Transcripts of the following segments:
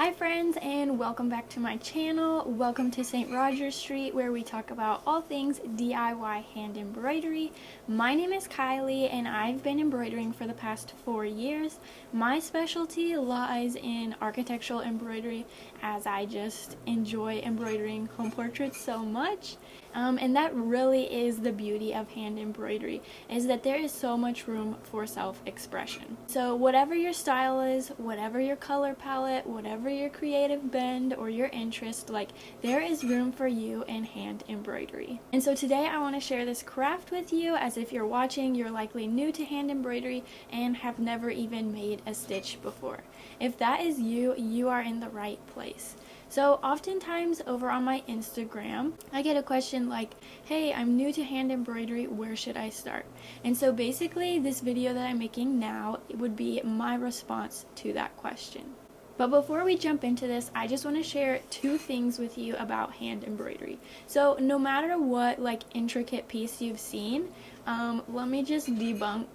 Hi friends, and welcome back to my channel. Welcome to St. Rogers Street, where we talk about all things DIY hand embroidery. My name is Kylie and I've been embroidering for the past 4 years. My specialty lies in architectural embroidery, as I just enjoy embroidering home portraits so much. And that really is the beauty of hand embroidery, is that there is so much room for self-expression. So whatever your style is, whatever your color palette, whatever your creative bend or your interest, there is room for you in hand embroidery. And so today I want to share this craft with you. As if you're watching, you're likely new to hand embroidery and have never even made a stitch before. If that is you, you are in the right place. So oftentimes over on my Instagram, I get a question like, hey, I'm new to hand embroidery, where should I start? And so basically this video that I'm making now would be my response to that question. But before we jump into this, I just want to share 2 things with you about hand embroidery. So no matter what intricate piece you've seen, let me just debunk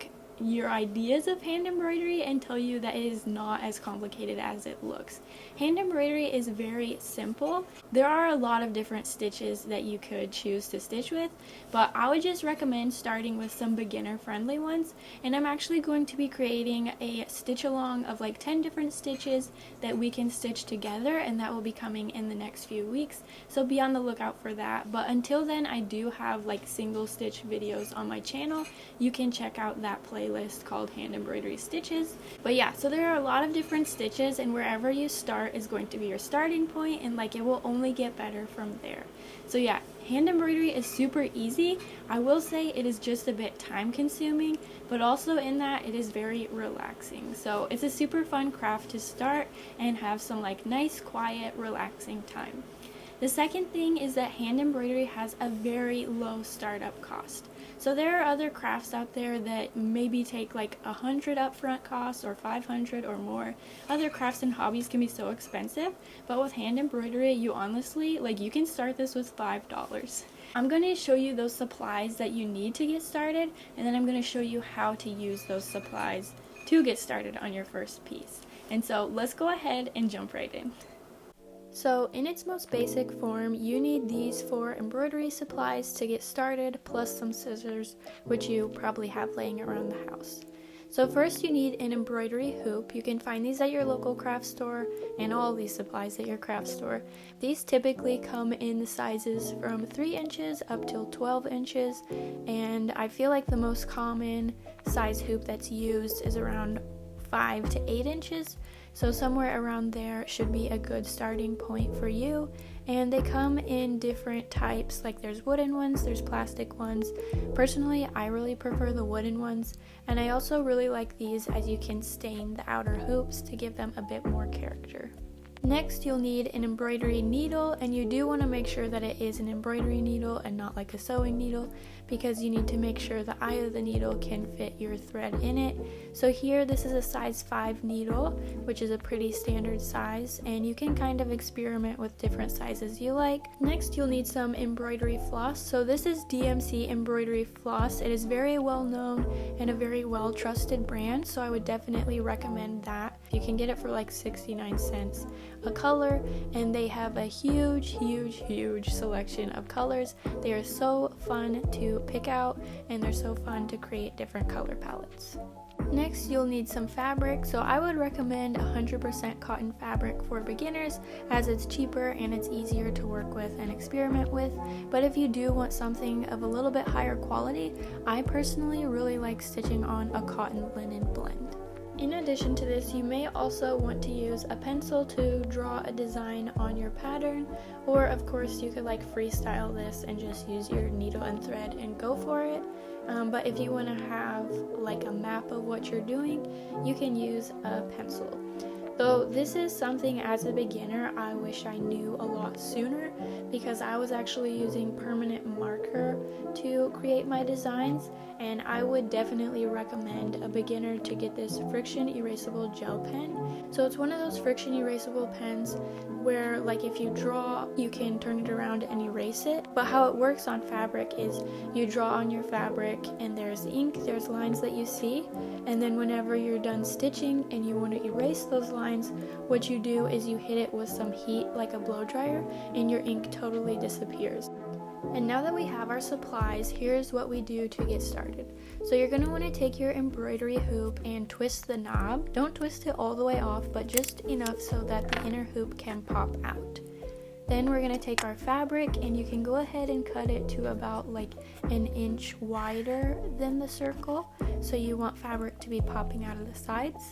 your ideas of hand embroidery and tell you that it is not as complicated as it looks. Hand embroidery is very simple. There are a lot of different stitches that you could choose to stitch with, but I would just recommend starting with some beginner friendly ones. And I'm actually going to be creating a stitch along of 10 different stitches that we can stitch together, and that will be coming in the next few weeks, so be on the lookout for that. But until then, I do have single stitch videos on my channel. You can check out that playlist called hand embroidery stitches. But yeah, so there are a lot of different stitches, and wherever you start is going to be your starting point, and it will only get better from there. So yeah, hand embroidery is super easy. I will say it is just a bit time consuming, but also in that it is very relaxing. So it's a super fun craft to start and have some nice, quiet, relaxing time. The second thing is that hand embroidery has a very low startup cost. So there are other crafts out there that maybe take $100 upfront costs or $500 or more. Other crafts and hobbies can be so expensive, but with hand embroidery, you honestly, you can start this with $5. I'm going to show you those supplies that you need to get started, and then I'm going to show you how to use those supplies to get started on your first piece. And so let's go ahead and jump right in. So in its most basic form, you need these 4 embroidery supplies to get started, plus some scissors, which you probably have laying around the house. So first you need an embroidery hoop. You can find these at your local craft store, and all these supplies at your craft store. These typically come in the sizes from 3 inches up till 12 inches, and I feel like the most common size hoop that's used is around 5 to 8 inches. So somewhere around there should be a good starting point for you. And they come in different types, there's wooden ones, there's plastic ones. Personally, I really prefer the wooden ones, and I also really like these as you can stain the outer hoops to give them a bit more character. Next, you'll need an embroidery needle, and you do want to make sure that it is an embroidery needle and not a sewing needle, because you need to make sure the eye of the needle can fit your thread in it. So here, this is a size 5 needle, which is a pretty standard size, and you can kind of experiment with different sizes you like. Next, you'll need some embroidery floss. So this is DMC embroidery floss. It is very well known and a very well trusted brand, so I would definitely recommend that. You can get it for 69 cents a color, and they have a huge selection of colors. They are so fun to pick out, and they're so fun to create different color palettes. Next, you'll need some fabric. So I would recommend 100% cotton fabric for beginners, as it's cheaper and it's easier to work with and experiment with. But if you do want something of a little bit higher quality, I personally really like stitching on a cotton linen blend. In addition to this, you may also want to use a pencil to draw a design on your pattern, or of course you could freestyle this and just use your needle and thread and go for it. But if you want to have a map of what you're doing, you can use a pencil. Though this is something as a beginner I wish I knew a lot sooner, because I was actually using permanent marker to create my designs, and I would definitely recommend a beginner to get this friction erasable gel pen. So it's one of those friction erasable pens where if you draw, you can turn it around and erase it. But how it works on fabric is you draw on your fabric and there's ink, there's lines that you see, and then whenever you're done stitching and you want to erase those lines, lines, what you do is you hit it with some heat like a blow dryer and your ink totally disappears. And now that we have our supplies, here's what we do to get started. So you're going to want to take your embroidery hoop and twist the knob. Don't twist it all the way off, but just enough so that the inner hoop can pop out. Then we're going to take our fabric, and you can go ahead and cut it to about like an inch wider than the circle. So you want fabric to be popping out of the sides.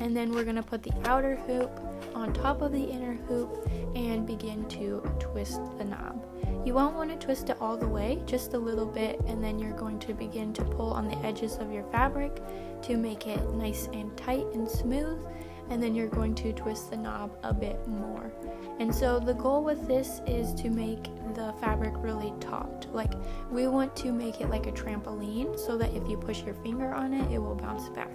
And then we're going to put the outer hoop on top of the inner hoop and begin to twist the knob. You won't want to twist it all the way, just a little bit, and then you're going to begin to pull on the edges of your fabric to make it nice and tight and smooth, and then you're going to twist the knob a bit more. And so the goal with this is to make the fabric really taut. Like, we want to make it like a trampoline so that if you push your finger on it, it will bounce back.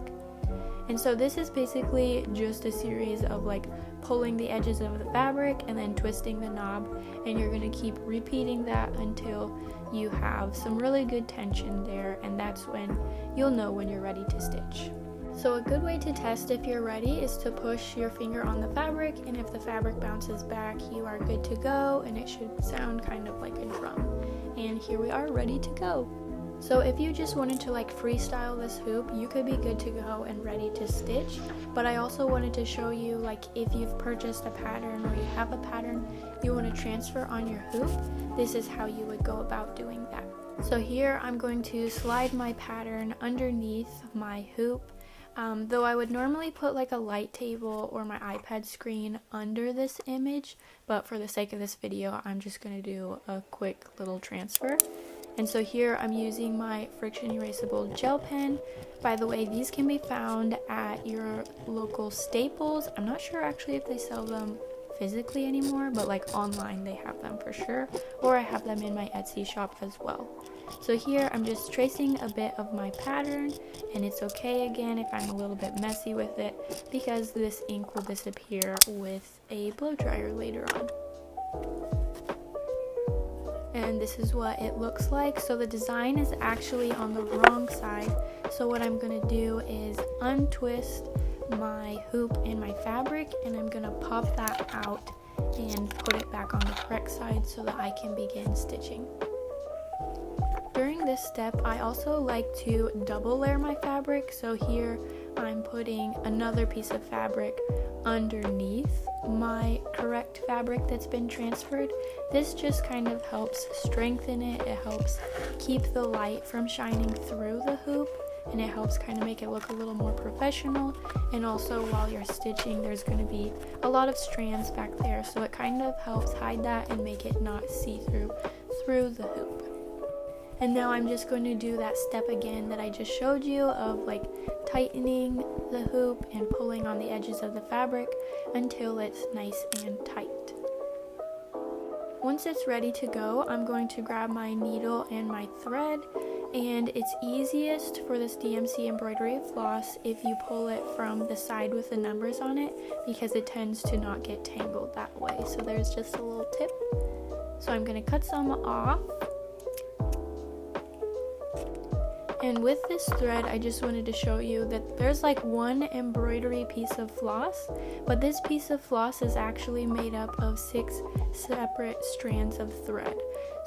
And so this is basically just a series of like pulling the edges of the fabric and then twisting the knob, and you're going to keep repeating that until you have some really good tension there, and that's when you'll know when you're ready to stitch. So a good way to test if you're ready is to push your finger on the fabric, and if the fabric bounces back, you are good to go, and it should sound kind of like a drum. And here we are, ready to go. So if you just wanted to like freestyle this hoop, you could be good to go and ready to stitch. But I also wanted to show you, like, if you've purchased a pattern or you have a pattern you want to transfer on your hoop, this is how you would go about doing that. So here I'm going to slide my pattern underneath my hoop. Though I would normally put like a light table or my iPad screen under this image, but for the sake of this video, I'm just going to do a quick little transfer. And so here I'm using my friction erasable gel pen. By the way, these can be found at your local Staples. I'm not sure actually if they sell them physically anymore, but like online they have them for sure, or I have them in my Etsy shop as well. So here I'm just tracing a bit of my pattern, and it's okay again if I'm a little bit messy with it, because this ink will disappear with a blow dryer later on. And this is what it looks like. So the design is actually on the wrong side, so what I'm going to do is untwist my hoop and my fabric, and I'm going to pop that out and put it back on the correct side so that I can begin stitching. During this step, I also like to double layer my fabric. So here I'm putting another piece of fabric underneath my correct fabric that's been transferred. This just kind of helps strengthen it. It helps keep the light from shining through the hoop, and it helps kind of make it look a little more professional. And also while you're stitching, there's going to be a lot of strands back there, so it kind of helps hide that and make it not see-through through the hoop. And now I'm just going to do that step again that I just showed you of like tightening the hoop and pulling on the edges of the fabric until it's nice and tight. Once it's ready to go, I'm going to grab my needle and my thread, and it's easiest for this DMC embroidery floss if you pull it from the side with the numbers on it, because it tends to not get tangled that way. So there's just a little tip. So I'm going to cut some off. And with this thread, I just wanted to show you that there's like one embroidery piece of floss, but this piece of floss is actually made up of 6 separate strands of thread.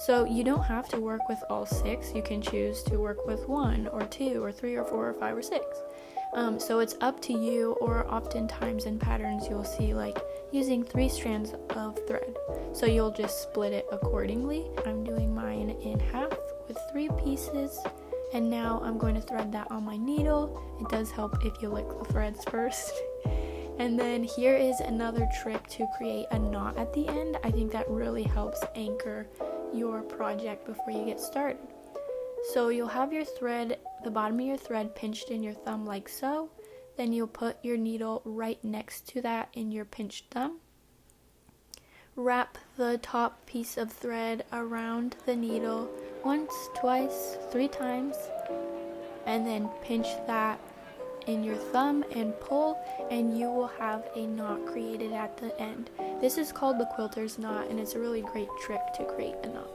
So you don't have to work with all 6. You can choose to work with 1 or 2 or 3 or 4 or 5 or 6. So it's up to you, or oftentimes in patterns you'll see like using 3 strands of thread. So you'll just split it accordingly. I'm doing mine in half with 3 pieces. And now I'm going to thread that on my needle. It does help if you lick the threads first. And then here is another trick to create a knot at the end. I think that really helps anchor your project before you get started. So you'll have your thread, the bottom of your thread pinched in your thumb like so. Then you'll put your needle right next to that in your pinched thumb. Wrap the top piece of thread around the needle once, twice, 3 times, and then pinch that in your thumb and pull, and you will have a knot created at the end. This is called the quilter's knot, and it's a really great trick to create a knot.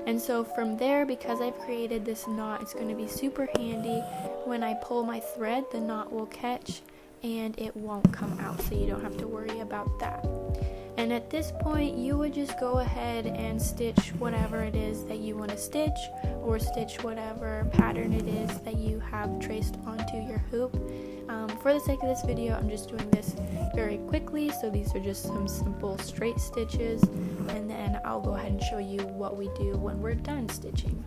And so from there, because I've created this knot, it's going to be super handy. When I pull my thread, the knot will catch and it won't come out, so you don't have to worry about that. And at this point, you would just go ahead and stitch whatever it is that you want to stitch, or stitch whatever pattern it is that you have traced onto your hoop. For the sake of this video, I'm just doing this very quickly, so these are just some simple straight stitches, and then I'll go ahead and show you what we do when we're done stitching.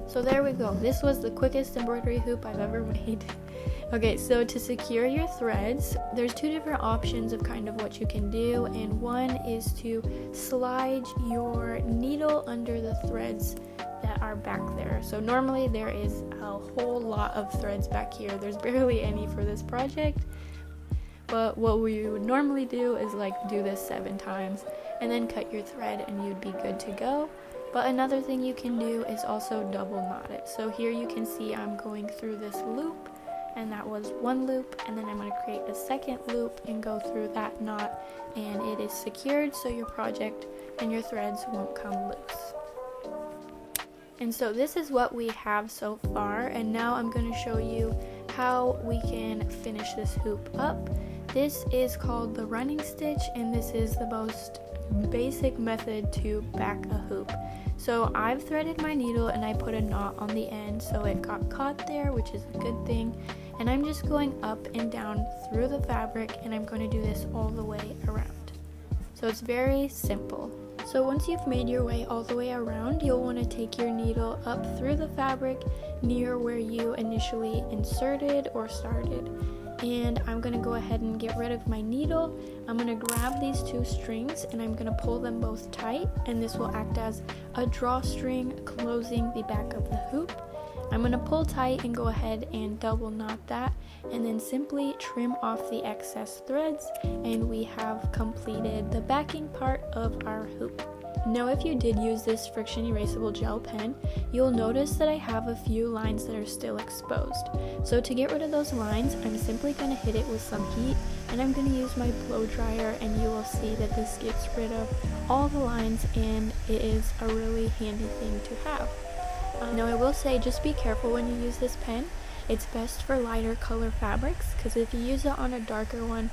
So there we go. This was the quickest embroidery hoop I've ever made. Okay, so to secure your threads, there's two different options of kind of what you can do, and one is to slide your needle under the threads that are back there. So normally there is a whole lot of threads back here. There's barely any for this project, but what we would normally do is like do this 7 times and then cut your thread and you'd be good to go. But another thing you can do is also double knot it. So here you can see I'm going through this loop, and that was one loop, and then I'm going to create a second loop and go through that knot, and it is secured so your project and your threads won't come loose. And so this is what we have so far, and now I'm going to show you how we can finish this hoop up. This is called the running stitch, and this is the most basic method to back a hoop. So I've threaded my needle and I put a knot on the end so it got caught there, which is a good thing, and I'm just going up and down through the fabric, and I'm going to do this all the way around. So it's very simple. So once you've made your way all the way around, you'll want to take your needle up through the fabric near where you initially inserted or started. And I'm going to go ahead and get rid of my needle. I'm going to grab these 2 strings and I'm going to pull them both tight, and this will act as a drawstring closing the back of the hoop. I'm going to pull tight and go ahead and double knot that, and then simply trim off the excess threads, and we have completed the backing part of our hoop. Now if you did use this friction erasable gel pen, you'll notice that I have a few lines that are still exposed. So to get rid of those lines, I'm simply going to hit it with some heat, and I'm going to use my blow dryer, and you will see that this gets rid of all the lines, and it is a really handy thing to have. Now I will say, just be careful when you use this pen. It's best for lighter color fabrics, because if you use it on a darker one,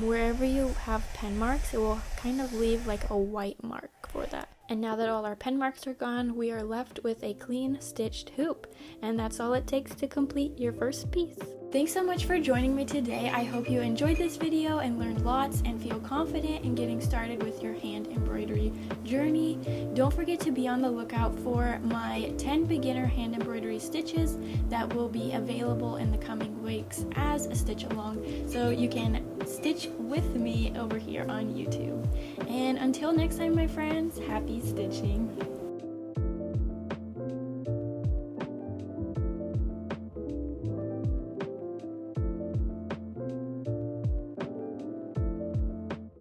wherever you have pen marks, it will kind of leave like a white mark for that. And now that all our pen marks are gone, we are left with a clean stitched hoop, and that's all it takes to complete your first piece. Thanks so much for joining me today. I hope you enjoyed this video and learned lots and feel confident in getting started with your hand embroidery journey. Don't forget to be on the lookout for my 10 beginner hand embroidery stitches that will be available in the coming weeks as a stitch along, so you can stitch with me over here on YouTube. And until next time, my friends, happy stitching.